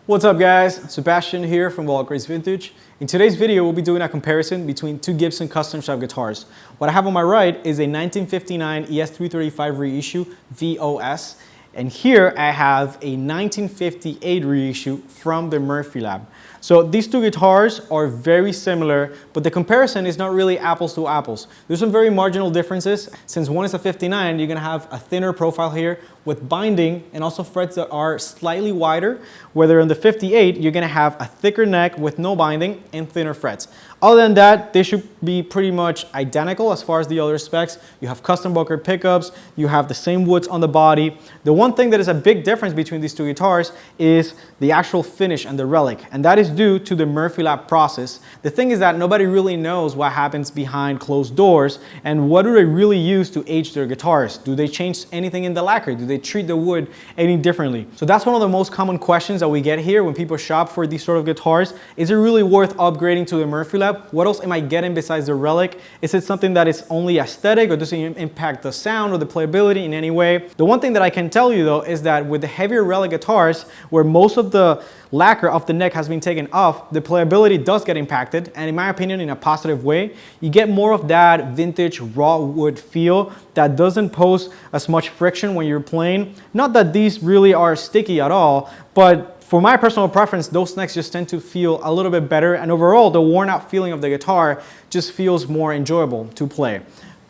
What's up guys, Sebastian here from VOS Vintage. In today's video we'll be doing a comparison between two Gibson custom shop guitars. What I have on my right is a 1959 ES-335 reissue VOS, and here I have a 1958 reissue from the Murphy Lab. So these two guitars are very similar, but the comparison is not really apples to apples. There's some very marginal differences. Since one is a 59, you're gonna have a thinner profile here with binding and also frets that are slightly wider, whether in the 58, you're gonna have a thicker neck with no binding and thinner frets. Other than that, they should be pretty much identical as far as the other specs. You have custom buckered pickups, you have the same woods on the body. The one thing that is a big difference between these two guitars is the actual finish and the relic, and that is due to the Murphy Lab process. The thing is that nobody really knows what happens behind closed doors and what do they really use to age their guitars. Do they change anything in the lacquer? Do they treat the wood any differently? So that's one of the most common questions that we get here when people shop for these sort of guitars. Is it really worth upgrading to the Murphy Lab? What else am I getting besides the relic? Is it something that is only aesthetic, or does it impact the sound or the playability in any way? The one thing that I can tell you though is that with the heavier relic guitars, where most of the lacquer of the neck has been taken off, the playability does get impacted, and in my opinion in a positive way. You get more of that vintage raw wood feel that doesn't pose as much friction when you're playing. Not that these really are sticky at all, but for my personal preference, those necks just tend to feel a little bit better, and overall the worn out feeling of the guitar just feels more enjoyable to play.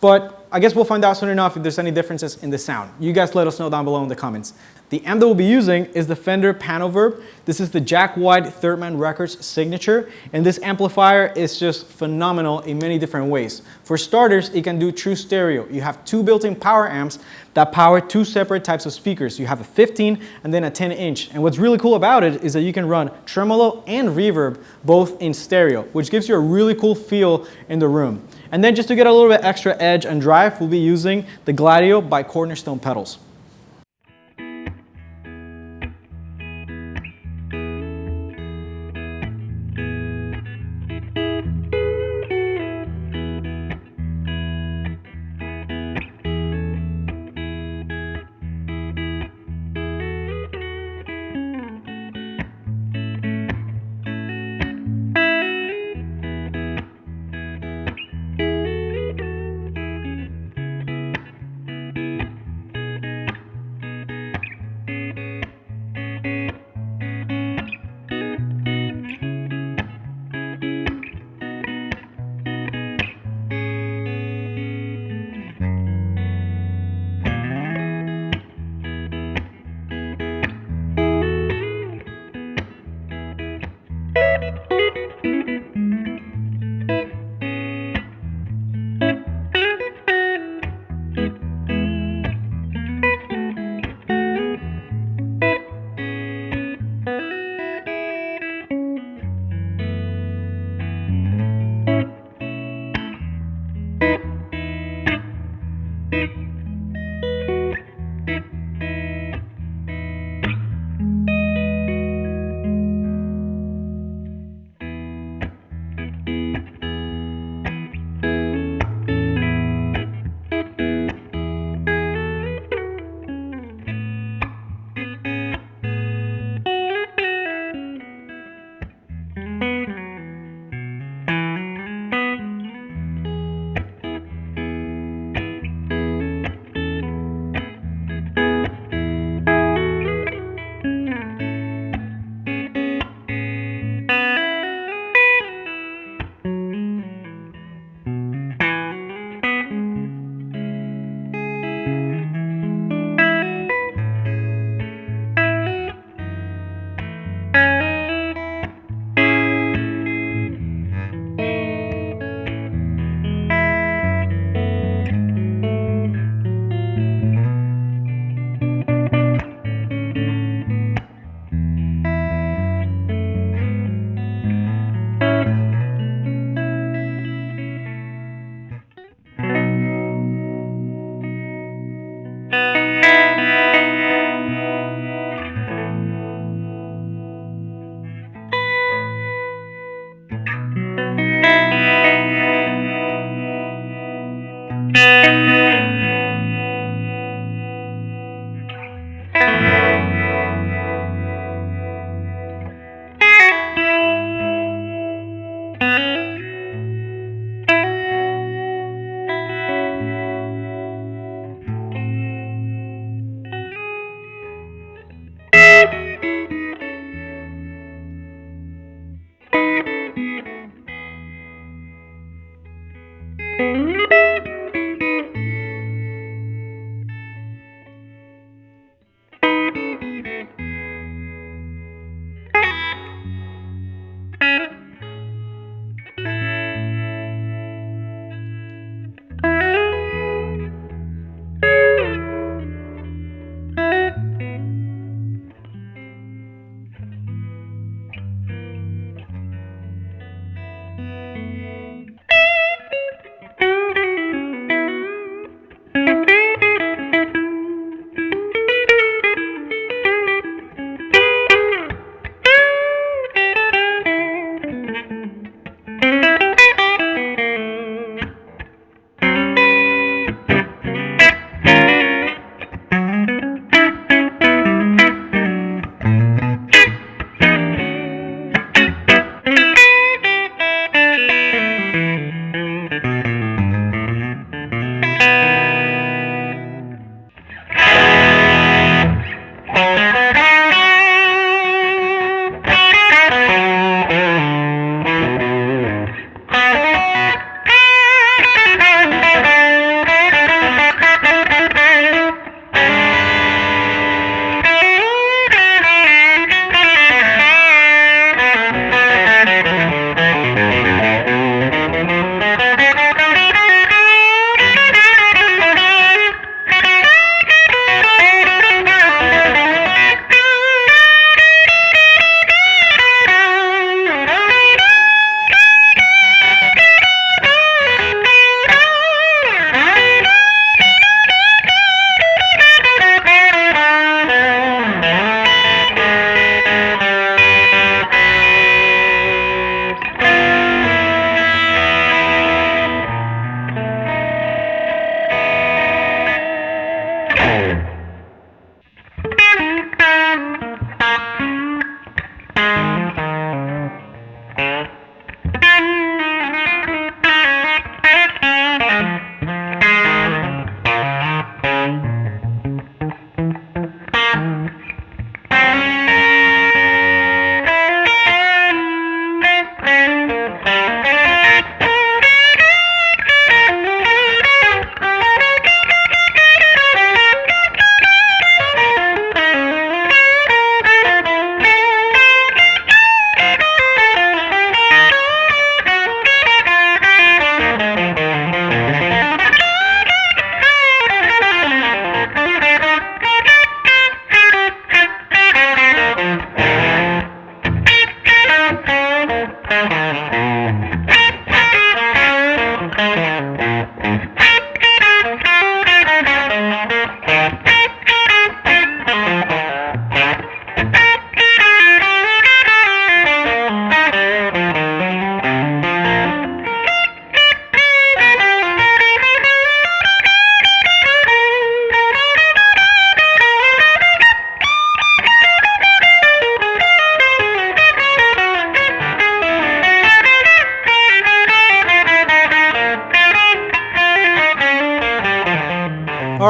But I guess we'll find out soon enough if there's any differences in the sound. You guys let us know down below in the comments. The amp that we'll be using is the Fender Panoverb. This is the Jack White Third Man Records signature, and this amplifier is just phenomenal in many different ways. For starters, it can do true stereo. You have two built-in power amps that power two separate types of speakers. You have a 15 and then a 10-inch. And what's really cool about it is that you can run tremolo and reverb both in stereo, which gives you a really cool feel in the room. And then just to get a little bit extra edge and drive, we'll be using the Gladio by Cornerstone pedals.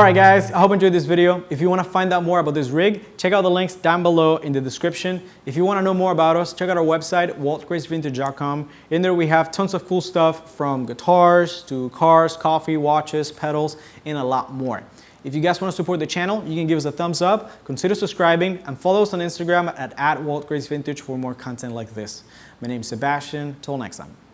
Alright guys, I hope you enjoyed this video. If you want to find out more about this rig, check out the links down below in the description. If you want to know more about us, check out our website, waltgracevintage.com. In there we have tons of cool stuff from guitars to cars, coffee, watches, pedals, and a lot more. If you guys want to support the channel, you can give us a thumbs up, consider subscribing, and follow us on Instagram at @waltgracevintage for more content like this. My name is Sebastian. Till next time.